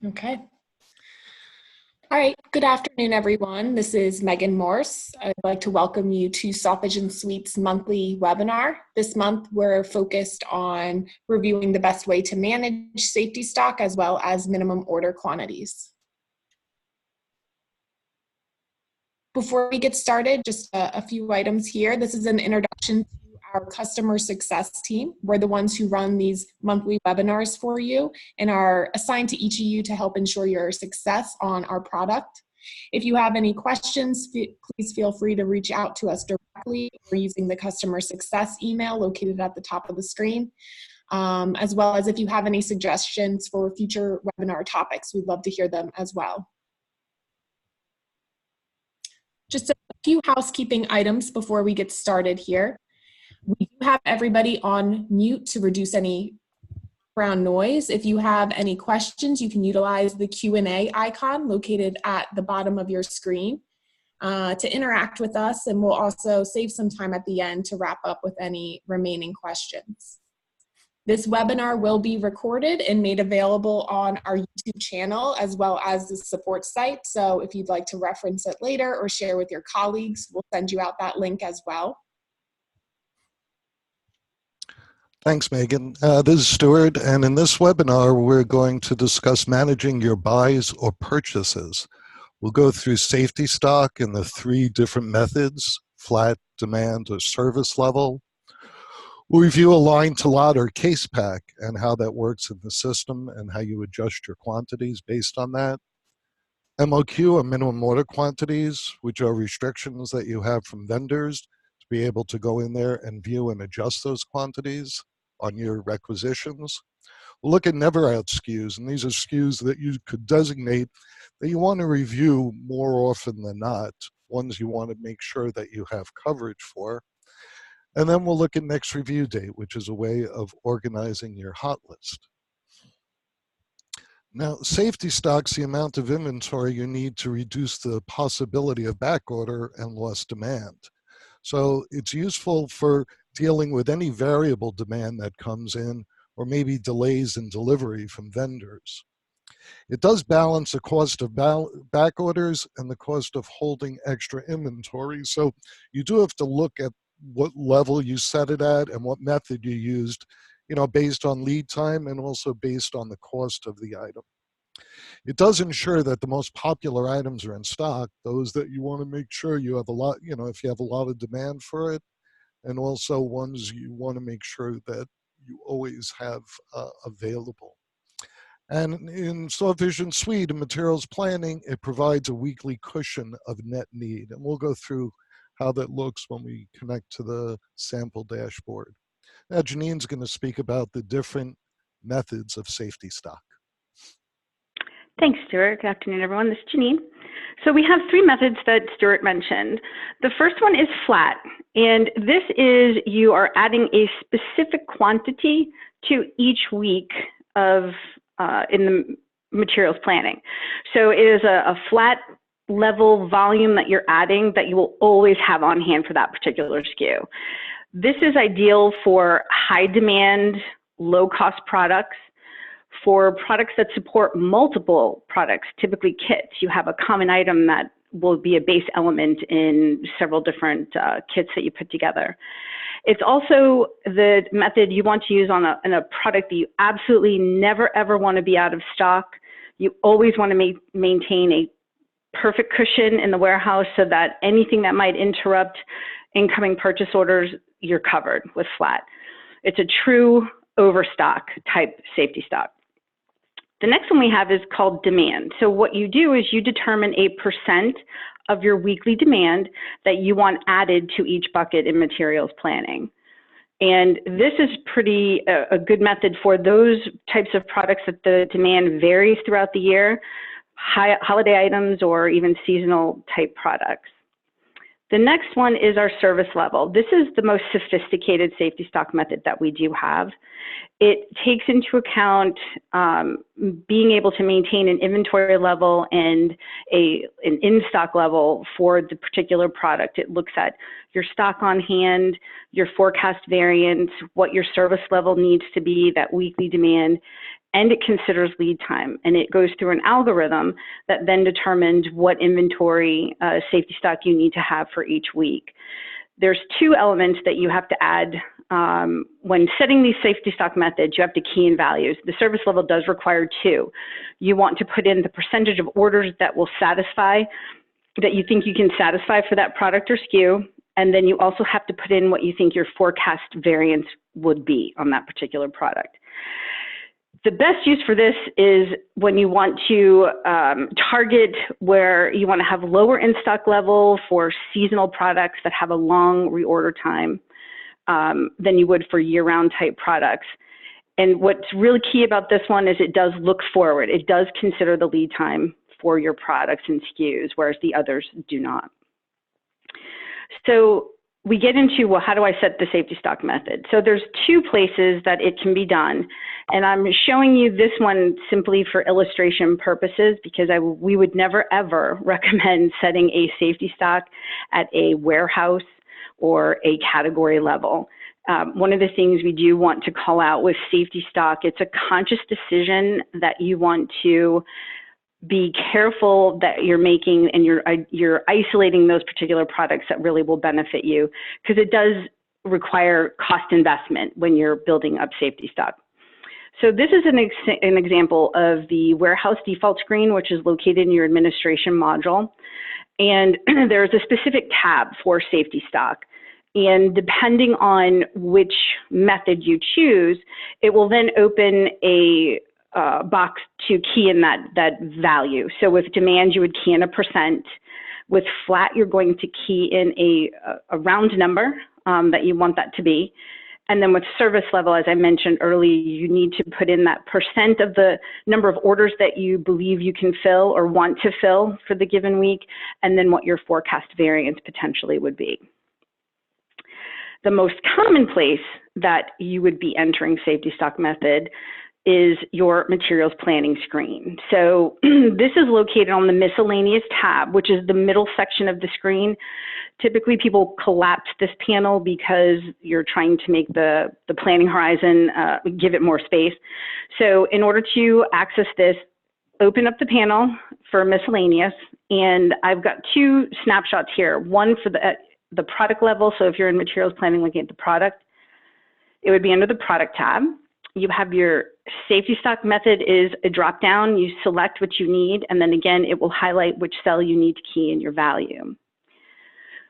Okay. All right. Good afternoon, everyone. This is Megan Morse. I'd like to welcome you to Softvision Suite's monthly webinar. This month, we're focused on reviewing the best way to manage safety stock as well as minimum order quantities. Before we get started, just a few items here. This is an introduction to our customer success team. We're the ones who run these monthly webinars for you and are assigned to each of you to help ensure your success on our product. If you have any questions, please feel free to reach out to us directly or using the customer success email located at the top of the screen. As well as if you have any suggestions for future webinar topics, we'd love to hear them as well. Just a few housekeeping items before we get started here. We do have everybody on mute to reduce any background noise. If you have any questions, you can utilize the Q&A icon located at the bottom of your screen to interact with us, and we'll also save some time at the end to wrap up with any remaining questions. This webinar will be recorded and made available on our YouTube channel as well as the support site. So if you'd like to reference it later or share with your colleagues, we'll send you out that link as well. Thanks, Megan. This is Stuart, and in this webinar, we're going to discuss managing your buys or purchases. We'll go through safety stock and the 3 different methods: flat, demand, or service level. We'll review a line to lot or case pack and how that works in the system and how you adjust your quantities based on that. MOQ, or minimum order quantities, which are restrictions that you have from vendors to be able to go in there and view and adjust those quantities on your requisitions. We'll look at never out SKUs, and these are SKUs that you could designate that you want to review more often than not, ones you want to make sure that you have coverage for. And then we'll look at next review date, which is a way of organizing your hot list. Now, safety stock's the amount of inventory you need to reduce the possibility of backorder and lost demand. So it's useful for dealing with any variable demand that comes in, or maybe delays in delivery from vendors. It does balance the cost of back orders and the cost of holding extra inventory. So you do have to look at what level you set it at and what method you used, based on lead time and also based on the cost of the item. It does ensure that the most popular items are in stock, those that you want to make sure you have a lot, if you have a lot of demand for it, and also ones you want to make sure that you always have available. And in Softvision Suite and materials planning, it provides a weekly cushion of net need. And we'll go through how that looks when we connect to the sample dashboard. Now, Janine's going to speak about the different methods of safety stock. Thanks, Stuart. Good afternoon, everyone. This is Janine. So we have 3 methods that Stuart mentioned. The first one is flat, and this is you are adding a specific quantity to each week of in the materials planning. So it is a flat level volume that you're adding that you will always have on hand for that particular SKU. This is ideal for high demand, low cost products. For products that support multiple products, typically kits, you have a common item that will be a base element in several different kits that you put together. It's also the method you want to use on a product that you absolutely never ever want to be out of stock. You always want to maintain a perfect cushion in the warehouse so that anything that might interrupt incoming purchase orders, you're covered with flat. It's a true overstock type safety stock. The next one we have is called demand. So what you do is you determine a % of your weekly demand that you want added to each bucket in materials planning. And this is a good method for those types of products that the demand varies throughout the year, holiday items or even seasonal type products. The next one is our service level. This is the most sophisticated safety stock method that we do have. It takes into account being able to maintain an inventory level and an in-stock level for the particular product. It looks at your stock on hand, your forecast variance, what your service level needs to be, that weekly demand, and it considers lead time, and it goes through an algorithm that then determines what inventory safety stock you need to have for each week. There's two elements that you have to add when setting these safety stock methods. You have to key in values. The service level does require two. You want to put in the percentage of orders that will satisfy, that you think you can satisfy for that product or SKU, and then you also have to put in what you think your forecast variance would be on that particular product. The best use for this is when you want to target where you want to have lower in-stock level for seasonal products that have a long reorder time than you would for year-round type products. And what's really key about this one is it does look forward. It does consider the lead time for your products and SKUs, whereas the others do not. So we get into, well, how do I set the safety stock method? So there's two places that it can be done. And I'm showing you this one simply for illustration purposes, because we would never ever recommend setting a safety stock at a warehouse or a category level. One of the things we do want to call out with safety stock, it's a conscious decision that you want to be careful that you're making, and you're isolating those particular products that really will benefit you, because it does require cost investment when you're building up safety stock. So this is an example of the warehouse default screen, which is located in your administration module. And there's a specific tab for safety stock. And depending on which method you choose, it will then open a box to key in that value. So with demand, you would key in a %. With flat, you're going to key in a round number that you want that to be. And then with service level, as I mentioned earlier, you need to put in that % of the number of orders that you believe you can fill or want to fill for the given week, and then what your forecast variance potentially would be. The most common place that you would be entering safety stock method is your materials planning screen. So this is located on the miscellaneous tab, which is the middle section of the screen. Typically people collapse this panel because you're trying to make the planning horizon, give it more space. So in order to access this, open up the panel for miscellaneous, and I've got two snapshots here. One for the product level, so if you're in materials planning looking at the product, it would be under the product tab. You have your safety stock method is a drop down. You select what you need, and then again, it will highlight which cell you need to key in your value.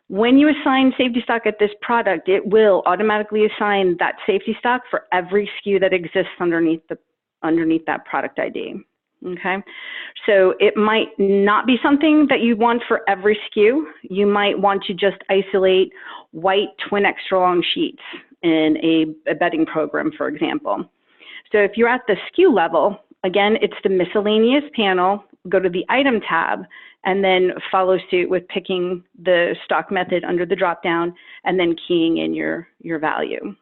When you assign safety stock at this product, it will automatically assign that safety stock for every SKU that exists underneath that product ID. Okay, so it might not be something that you want for every SKU. You might want to just isolate white twin extra long sheets in a bedding program, for example. So if you're at the SKU level, again, it's the miscellaneous panel, go to the item tab, and then follow suit with picking the stock method under the dropdown and then keying in your value.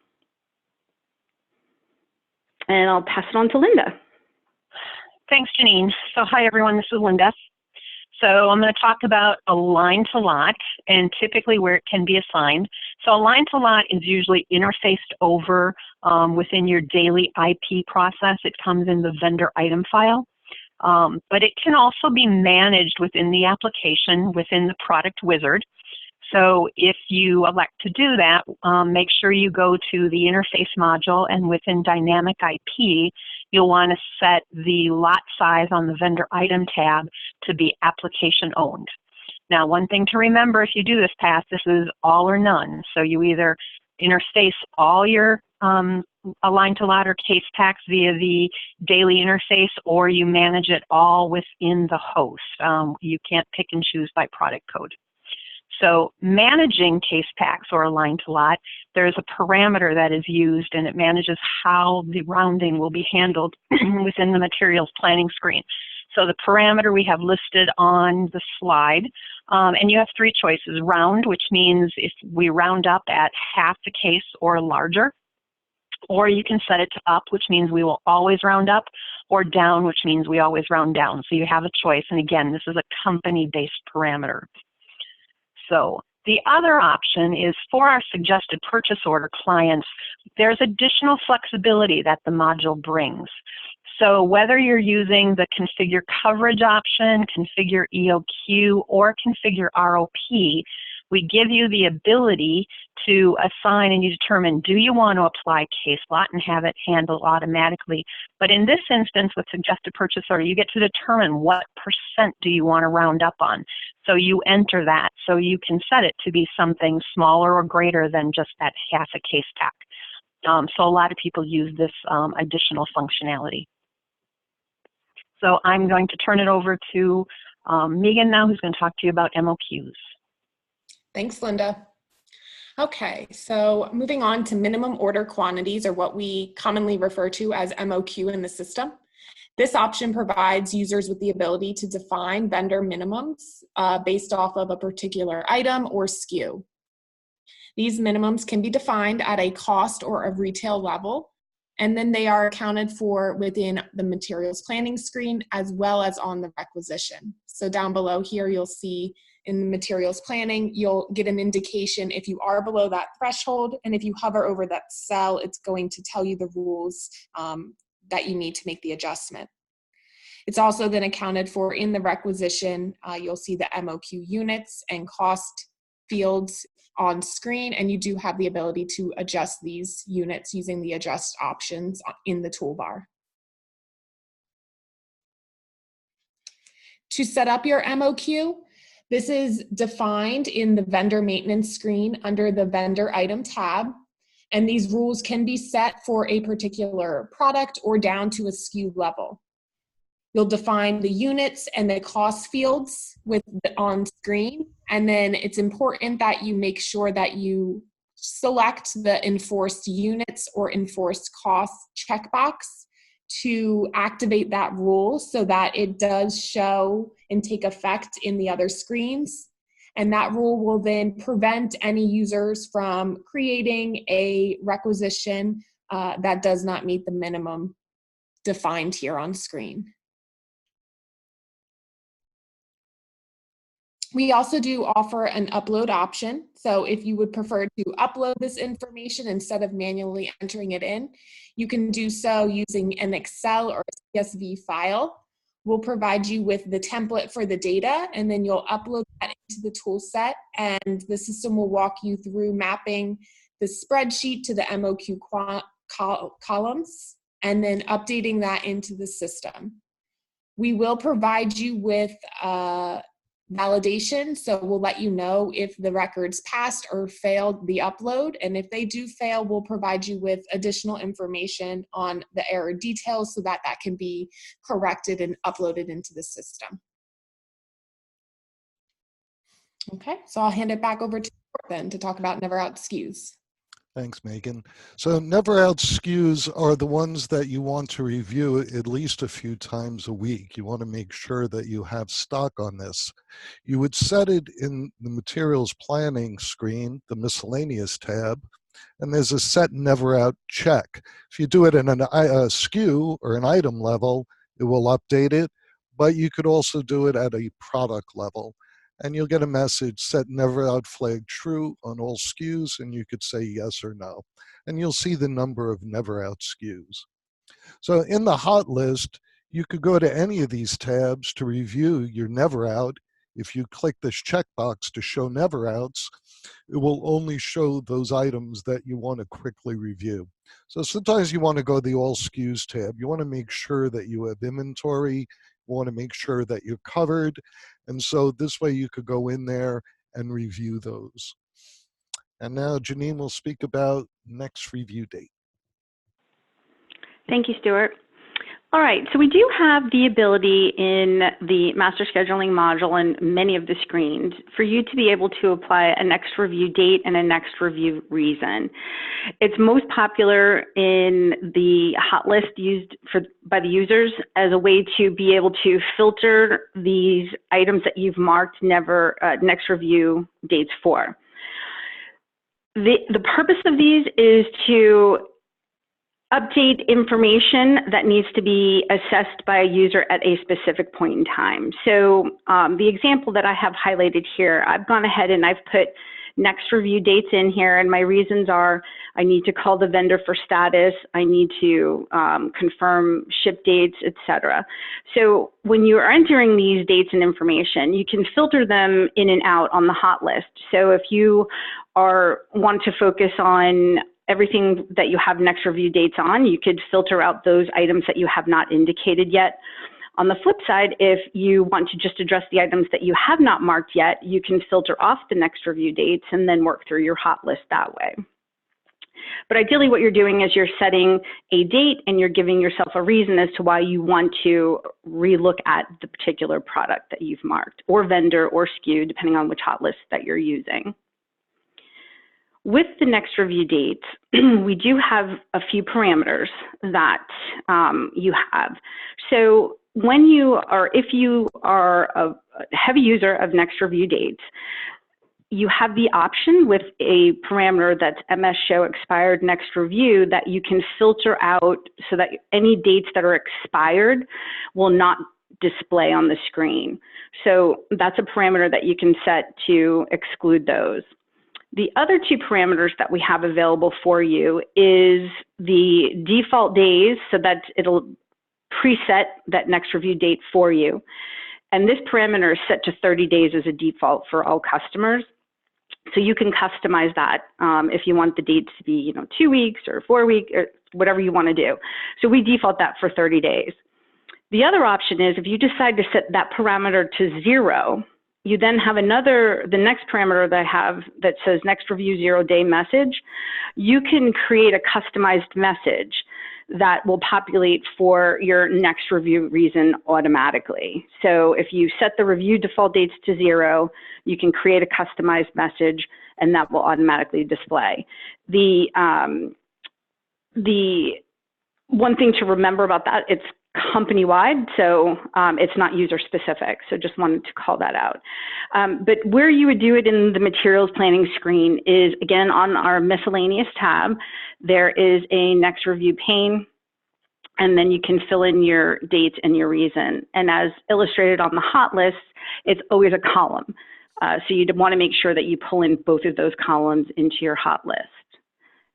And I'll pass it on to Linda. Thanks, Janine. So hi, everyone. This is Linda. So I'm going to talk about a line to lot and typically where it can be assigned. So a line to lot is usually interfaced over within your daily IP process. It comes in the vendor item file. But it can also be managed within the application, within the product wizard. So if you elect to do that, make sure you go to the interface module, and within dynamic IP, you'll want to set the lot size on the vendor item tab to be application owned. Now, one thing to remember if you do this path, this is all or none. So you either interface all your align to lot or case packs via the daily interface, or you manage it all within the host. You can't pick and choose by product code. So managing case packs or align to lot, there's a parameter that is used, and it manages how the rounding will be handled within the materials planning screen. So the parameter we have listed on the slide, and you have three choices. Round, which means if we round up at half the case or larger, or you can set it to up, which means we will always round up, or down, which means we always round down. So you have a choice, and again, this is a company-based parameter. So the other option is for our suggested purchase order clients, there's additional flexibility that the module brings. So whether you're using the configure coverage option, configure EOQ, or configure ROP, we give you the ability to assign, and you determine, do you want to apply case lot and have it handled automatically? But in this instance, with suggested purchase order, you get to determine what % do you want to round up on. So you enter that, so you can set it to be something smaller or greater than just that half a case pack. So a lot of people use this additional functionality. So I'm going to turn it over to Megan now, who's going to talk to you about MOQs. Thanks, Linda. Okay, so moving on to minimum order quantities, or what we commonly refer to as MOQ in the system. This option provides users with the ability to define vendor minimums based off of a particular item or SKU. These minimums can be defined at a cost or a retail level, and then they are accounted for within the materials planning screen as well as on the requisition. So down below here, you'll see in the materials planning, you'll get an indication if you are below that threshold, and if you hover over that cell, it's going to tell you the rules that you need to make the adjustment. It's also then accounted for in the requisition. You'll see the MOQ units and cost fields on screen, and you do have the ability to adjust these units using the adjust options in the toolbar. To set up your MOQ, this is defined in the vendor maintenance screen under the vendor item tab, and these rules can be set for a particular product or down to a SKU level. You'll define the units and the cost fields on screen, and then it's important that you make sure that you select the enforced units or enforced cost checkbox to activate that rule so that it does show and take effect in the other screens. And that rule will then prevent any users from creating a requisition that does not meet the minimum defined here on screen. We also do offer an upload option. So if you would prefer to upload this information instead of manually entering it in, you can do so using an Excel or a CSV file. We'll provide you with the template for the data, and then you'll upload that into the tool set, and the system will walk you through mapping the spreadsheet to the MOQ columns and then updating that into the system. We will provide you with validation, so we'll let you know if the records passed or failed the upload, and if they do fail, we'll provide you with additional information on the error details so that that can be corrected and uploaded into the system. Okay, so I'll hand it back over to Stuart then to talk about never out SKUs. Thanks, Megan. So never out SKUs are the ones that you want to review at least a few times a week. You want to make sure that you have stock on this. You would set it in the materials planning screen, the miscellaneous tab, and there's a set never out check. If you do it in a SKU or an item level, it will update it, but you could also do it at a product level. And you'll get a message, set never out flag true on all SKUs, and you could say yes or no. And you'll see the number of never out SKUs. So in the hot list, you could go to any of these tabs to review your never out. If you click this checkbox to show never outs, it will only show those items that you want to quickly review. So sometimes you want to go to the all SKUs tab. You want to make sure that you have inventory. You want to make sure that you're covered. And so this way you could go in there and review those. And now Janine will speak about next review date. Thank you, Stuart. All right, so we do have the ability in the master scheduling module and many of the screens for you to be able to apply a next review date and a next review reason. It's most popular in the hot list used by the users as a way to be able to filter these items that you've marked next review dates for. The purpose of these is to update information that needs to be assessed by a user at a specific point in time. So the example that I have highlighted here, I've gone ahead and I've put next review dates in here, and my reasons are I need to call the vendor for status, I need to confirm ship dates, etc. So when you are entering these dates and information, you can filter them in and out on the hot list. So if you want to focus on everything that you have next review dates on, you could filter out those items that you have not indicated yet. On the flip side, if you want to just address the items that you have not marked yet, you can filter off the next review dates and then work through your hot list that way. But ideally what you're doing is you're setting a date and you're giving yourself a reason as to why you want to relook at the particular product that you've marked, or vendor or SKU, depending on which hot list that you're using. With the next review dates, we do have a few parameters that you have. So when if you are a heavy user of next review dates, you have the option with a parameter that's MS show expired next review that you can filter out so that any dates that are expired will not display on the screen. So that's a parameter that you can set to exclude those. The other two parameters that we have available for you is the default days, so that it'll preset that next review date for you. And this parameter is set to 30 days as a default for all customers. So you can customize that if you want the dates to be 2 weeks or 4 weeks or whatever you want to do. So we default that for 30 days. The other option is if you decide to set that parameter to 0, you then have the next parameter that I have that says next review 0-day message. You can create a customized message that will populate for your next review reason automatically. So if you set the review default dates to 0, you can create a customized message and that will automatically display. The one thing to remember about that, it's company-wide, so it's not user-specific, so just wanted to call that out. But where you would do it in the materials planning screen is, again, on our miscellaneous tab, there is a next review pane, and then you can fill in your date and your reason. And as illustrated on the hot list, it's always a column. So you'd want to make sure that you pull in both of those columns into your hot list.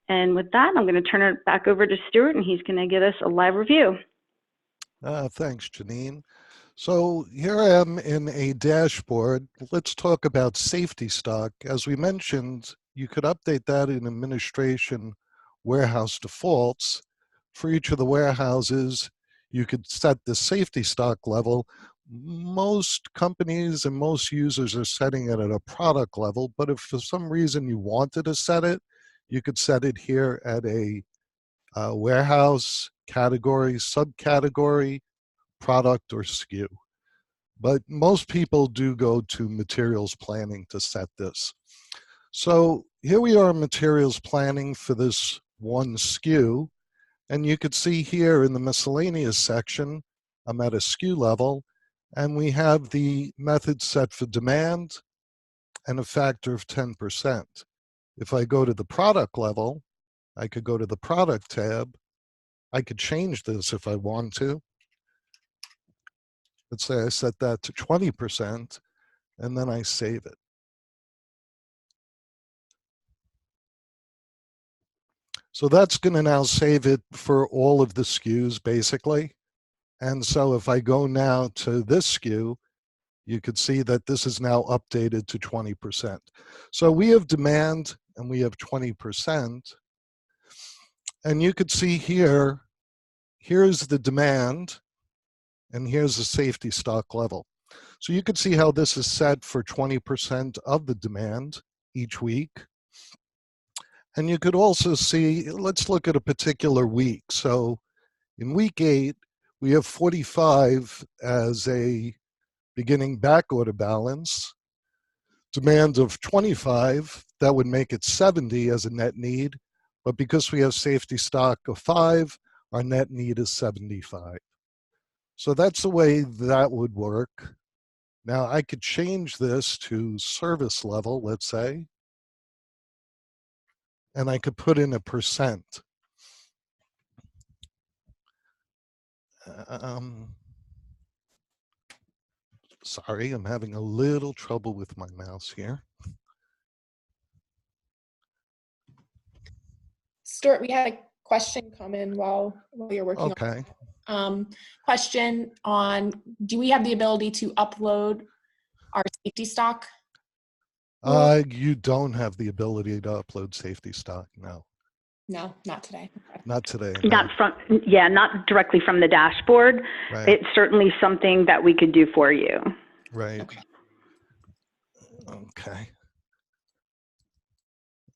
And with that, I'm going to turn it back over to Stuart, and he's going to give us a live review. Thanks, Janine. So here I am in a dashboard. Let's talk about safety stock. As we mentioned, you could update that in administration warehouse defaults. For each of the warehouses, you could set the safety stock level. Most companies and most users are setting it at a product level, but if for some reason you wanted to set it, you could set it here at a warehouse category, subcategory, product, or SKU. But most people do go to materials planning to set this. So here we are in materials planning for this one SKU. And you could see here in the miscellaneous section, I'm at a SKU level, and we have the method set for demand and a factor of 10%. If I go to the product level, I could go to the product tab. I could change this if I want to. Let's say I set that to 20%, and then I save it. So that's going to now save it for all of the SKUs, basically. And so if I go now to this SKU, you could see that this is now updated to 20%. So we have demand and we have 20%. And you could see here, here's the demand and here's the safety stock level. So you could see how this is set for 20% of the demand each week. And you could also see, let's look at a particular week. So in week 8, we have 45 as a beginning back order balance. Demand of 25, that would make it 70 as a net need. But because we have safety stock of 5, our net need is 75. So that's the way that would work. Now I could change this to service level, let's say, and I could put in a percent. Sorry, I'm having a little trouble with my mouse here. Stuart, we had a question come in while you're working Okay. on question on, do we have the ability to upload our safety stock? You don't have the ability to upload safety stock. No, No, not today. Okay. not today. No. Not from, yeah, not directly from the dashboard. Right. It's certainly something that we could do for you. Right. Okay. Okay.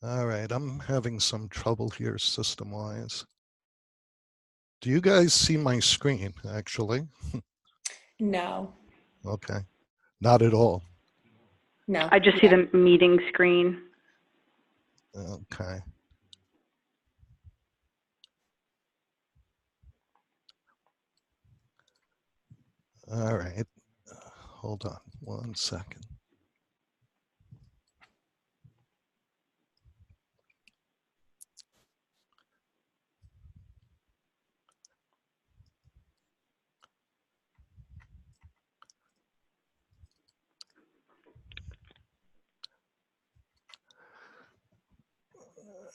All right. I'm having some trouble here system-wise. Do you guys see my screen, actually? No, Okay. Not at all. no. I just see the meeting screen. Okay. All right. Hold on 1 second.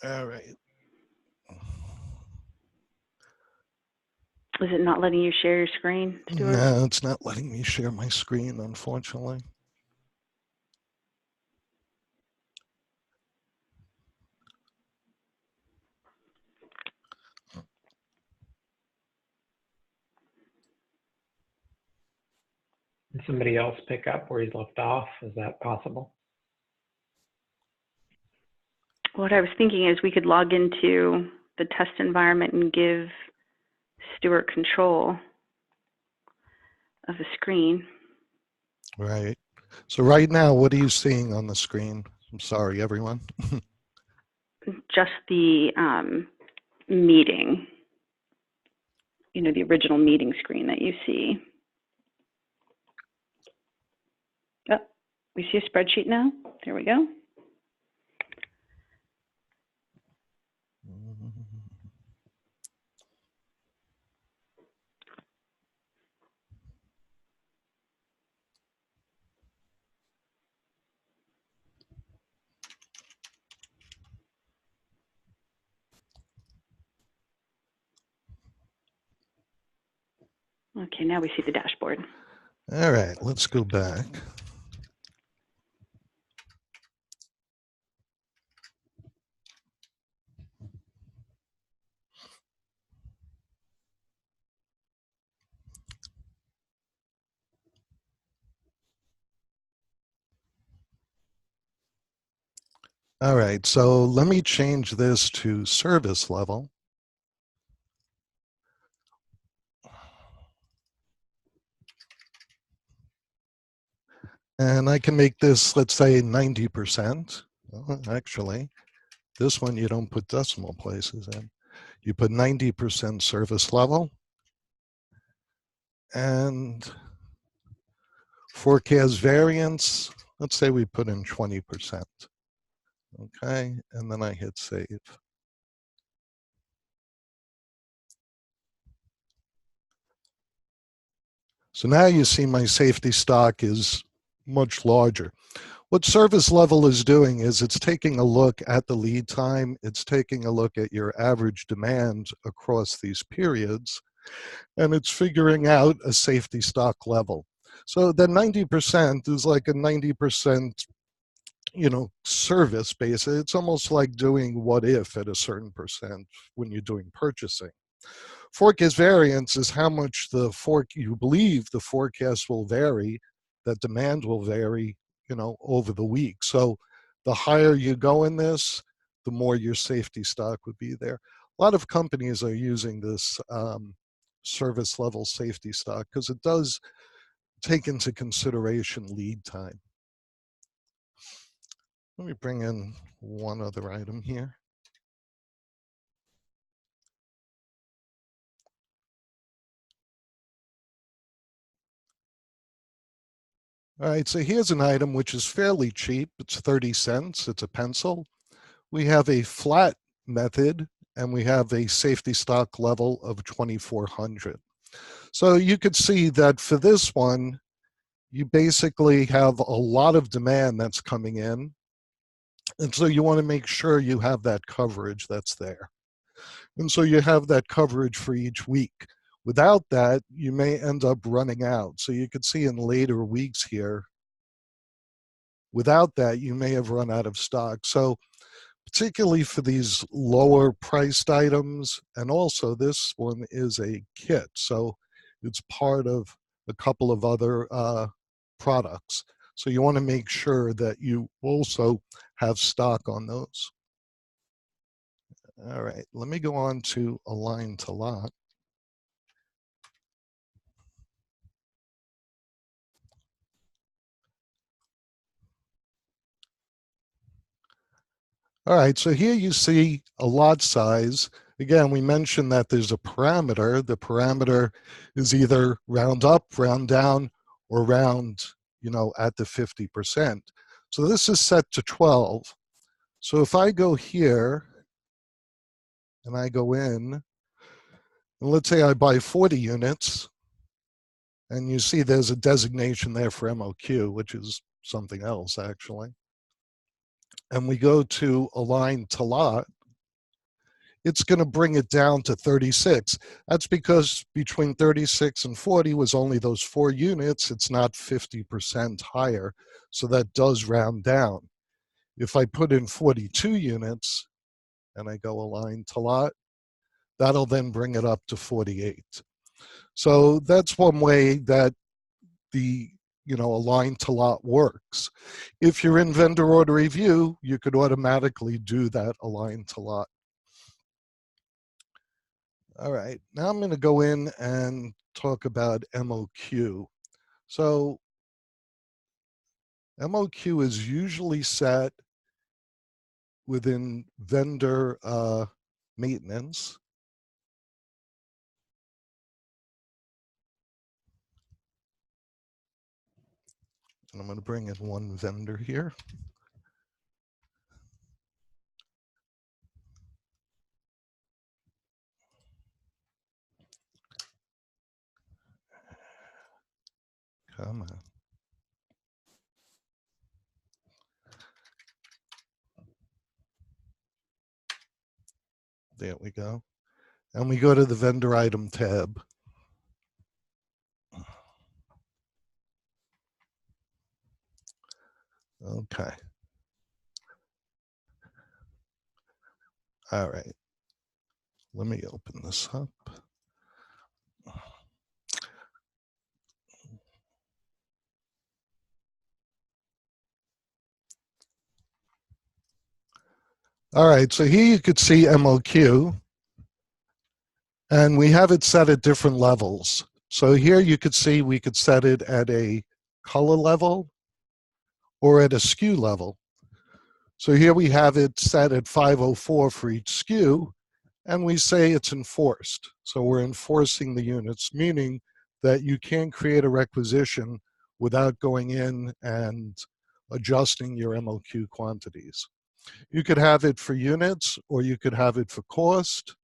All right. Is it not letting you share your screen, Stuart? No, it's not letting me share my screen, unfortunately. Did somebody else pick up where he's left off? Is that possible? What I was thinking is we could log into the test environment and give Stuart control of the screen. Right. So right now, what are you seeing on the screen? I'm sorry, everyone. Just the meeting, you know, the original meeting screen that you see. Oh, we see a spreadsheet now. There we go. Okay, now we see the dashboard. All right, let's go back. All right, so let me change this to service level. And I can make this, let's say, 90%. Well, actually, this one you don't put decimal places in. You put 90% service level. And forecast variance, let's say we put in 20%. Okay, and then I hit save. So now you see my safety stock is much larger. What service level is doing is it's taking a look at the lead time, it's taking a look at your average demand across these periods, and it's figuring out a safety stock level. So the 90% is like a 90%, you know, service base. It's almost like doing what if at a certain percent when you're doing purchasing. Forecast variance is how much you believe the forecast will vary, that demand will vary, you know, over the week. So the higher you go in this, the more your safety stock would be there. A lot of companies are using this service level safety stock because it does take into consideration lead time. Let me bring in one other item here. All right, so here's an item which is fairly cheap. It's 30 cents. It's a pencil. We have a flat method and we have a safety stock level of 2,400. So you could see that for this one, you basically have a lot of demand that's coming in. And so you want to make sure you have that coverage that's there. And so you have that coverage for each week. Without that, you may end up running out. So you could see in later weeks here, without that, you may have run out of stock. So particularly for these lower priced items, and also this one is a kit. So it's part of a couple of other products. So you want to make sure that you also have stock on those. All right, let me go on to align to lot. All right, so here you see a lot size. Again, we mentioned that there's a parameter. The parameter is either round up, round down, or round, at the 50%. So this is set to 12. So if I go here and I go in, and let's say I buy 40 units, and you see there's a designation there for MOQ, which is something else actually. And we go to align to lot, it's going to bring it down to 36. That's because between 36 and 40 was only those 4 units. It's not 50% higher. So that does round down. If I put in 42 units and I go align to lot, that'll then bring it up to 48. So that's one way that the align to lot works. If you're in vendor order review, you could automatically do that align to lot. All right, now I'm going to go in and talk about MOQ. So MOQ is usually set within vendor maintenance. And I'm going to bring in one vendor here. Come on. There we go. And we go to the vendor item tab. Okay. All right. Let me open this up. All right, so here you could see MOQ, and we have it set at different levels. So here you could see we could set it at a color level or at a SKU level. So here we have it set at 504 for each SKU, and we say it's enforced. So we're enforcing the units, meaning that you can't create a requisition without going in and adjusting your MOQ quantities. You could have it for units, or you could have it for cost.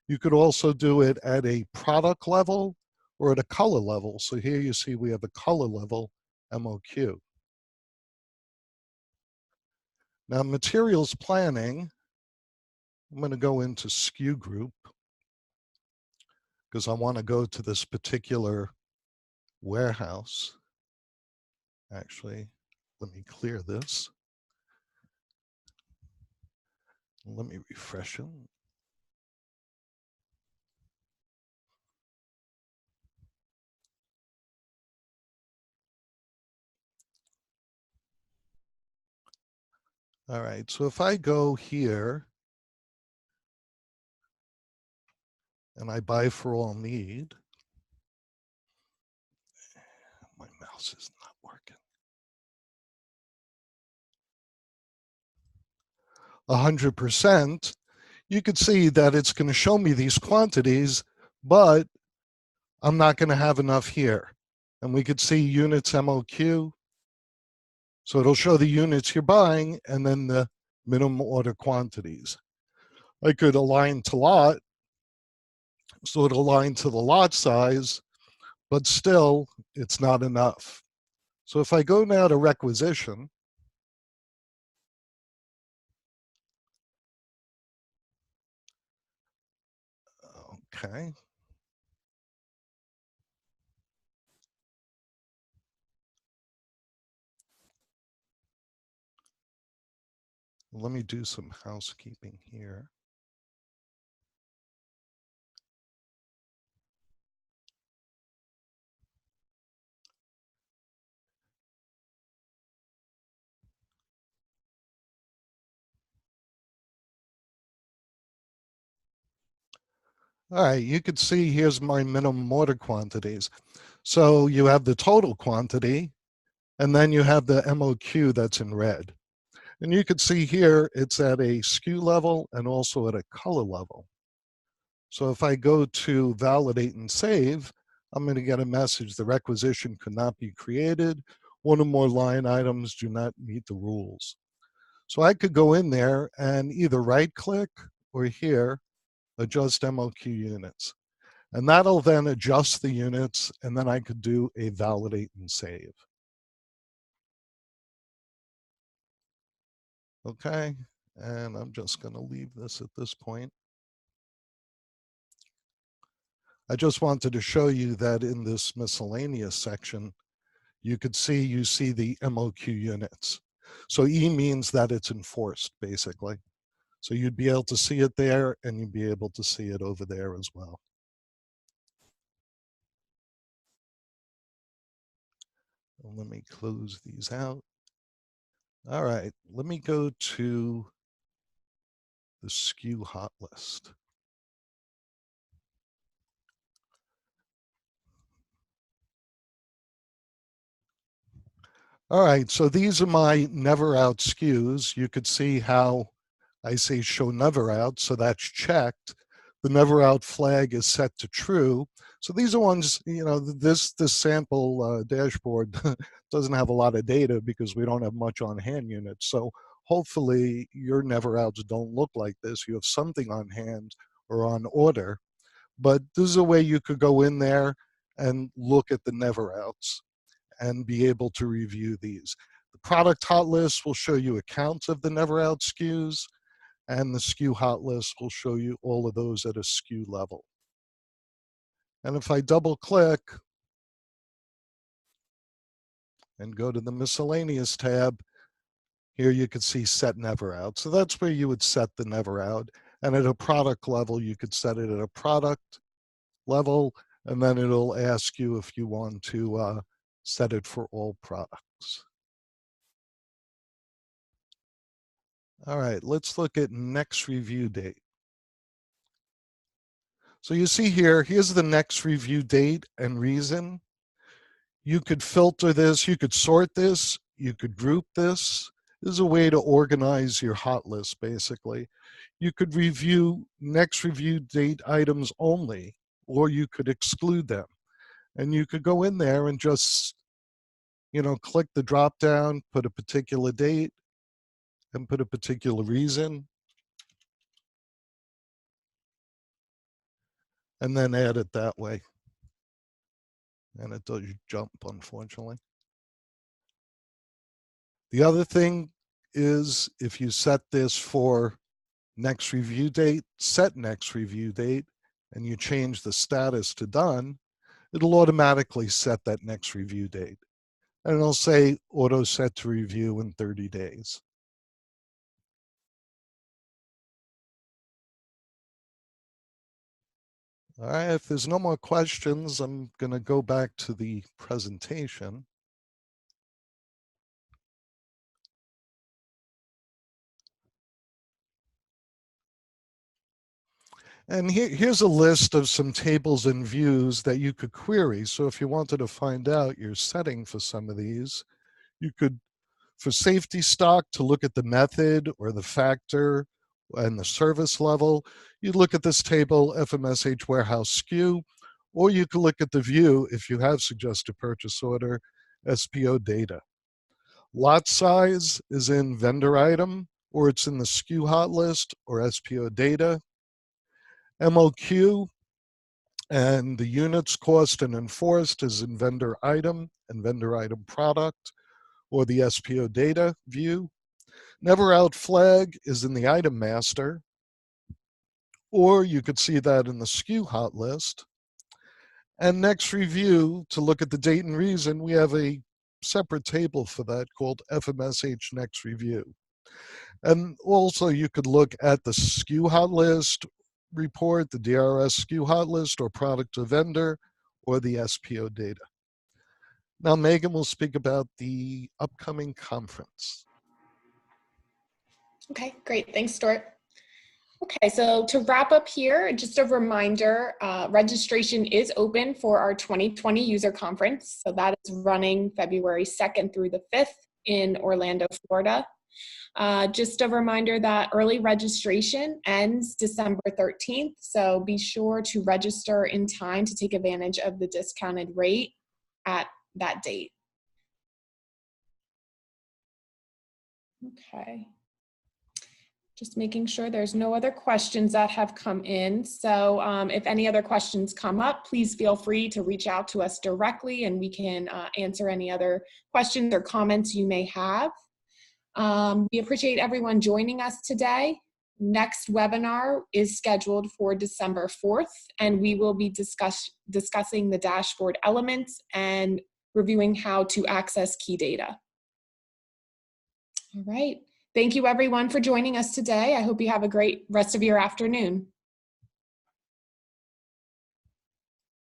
You could also do it at a product level or at a color level. So here you see we have a color level MOQ. Now materials planning, I'm going to go into SKU group because I want to go to this particular warehouse. Actually, let me clear this. Let me refresh it. All right, so if I go here and I buy for all need, my mouse is not working. 100%, you could see that it's going to show me these quantities, but I'm not going to have enough here. And we could see units MOQ. So it'll show the units you're buying and then the minimum order quantities. I could align to lot, so it'll align to the lot size, but still it's not enough. So if I go now to requisition, Okay. Let me do some housekeeping here. All right, you can see here's my minimum order quantities. So you have the total quantity, and then you have the MOQ that's in red. And you can see here, it's at a SKU level and also at a color level. So if I go to validate and save, I'm going to get a message, the requisition could not be created. One or more line items do not meet the rules. So I could go in there and either right click or here, adjust MOQ units. And that'll then adjust the units, and then I could do a validate and save. Okay, and I'm just going to leave this at this point. I just wanted to show you that in this miscellaneous section, you see the MOQ units. So E means that it's enforced, basically. So you'd be able to see it there, and you'd be able to see it over there as well. Let me close these out. All right, let me go to the SKU hot list. All right, so these are my never out SKUs. You could see how I say show never out, so that's checked. The never out flag is set to true. So these are ones, you know, this sample dashboard doesn't have a lot of data because we don't have much on hand units. So hopefully your never outs don't look like this. You have something on hand or on order, but this is a way you could go in there and look at the never outs and be able to review these. The product hot list will show you accounts of the never out SKUs, and the SKU hot list will show you all of those at a SKU level. And if I double click and go to the miscellaneous tab, here you can see set never out. So that's where you would set the never out. And at a product level, you could set it at a product level, and then it'll ask you if you want to set it for all products. All right, let's look at next review date. So you see here, here's the next review date and reason. You could filter this, you could sort this, you could group this. This is a way to organize your hot list, basically. You could review next review date items only, or you could exclude them. And you could go in there and just, you know, click the drop down, put a particular date, and put a particular reason, and then add it that way. And it does jump, unfortunately. The other thing is if you set this for next review date, set next review date, and you change the status to done, it'll automatically set that next review date. And it'll say auto set to review in 30 days. All right, if there's no more questions, I'm going to go back to the presentation. And here's a list of some tables and views that you could query. So if you wanted to find out your setting for some of these, you could, for safety stock, to look at the method or the factor and the service level, you'd look at this table, FMSH warehouse SKU, or you could look at the view if you have suggested purchase order, SPO data. Lot size is in vendor item, or it's in the SKU hot list or SPO data. MOQ and the units cost and enforced is in vendor item and vendor item product, or the SPO data view. Never out flag is in the item master, or you could see that in the SKU Hot List. And next review, to look at the date and reason, we have a separate table for that called FMSH Next Review. And also you could look at the SKU Hot List report, the DRS SKU Hot List, or product to vendor, or the SPO data. Now Megan will speak about the upcoming conference. Okay, great. Thanks, Stuart. Okay, so to wrap up here, just a reminder, registration is open for our 2020 user conference. So that is running February 2nd through the 5th in Orlando, Florida. Just a reminder that early registration ends December 13th. So be sure to register in time to take advantage of the discounted rate at that date. Okay. Just making sure there's no other questions that have come in. So if any other questions come up, please feel free to reach out to us directly and we can answer any other questions or comments you may have. We appreciate everyone joining us today. Next webinar is scheduled for December 4th, and we will be discussing the dashboard elements and reviewing how to access key data. All right. Thank you everyone for joining us today. I hope you have a great rest of your afternoon.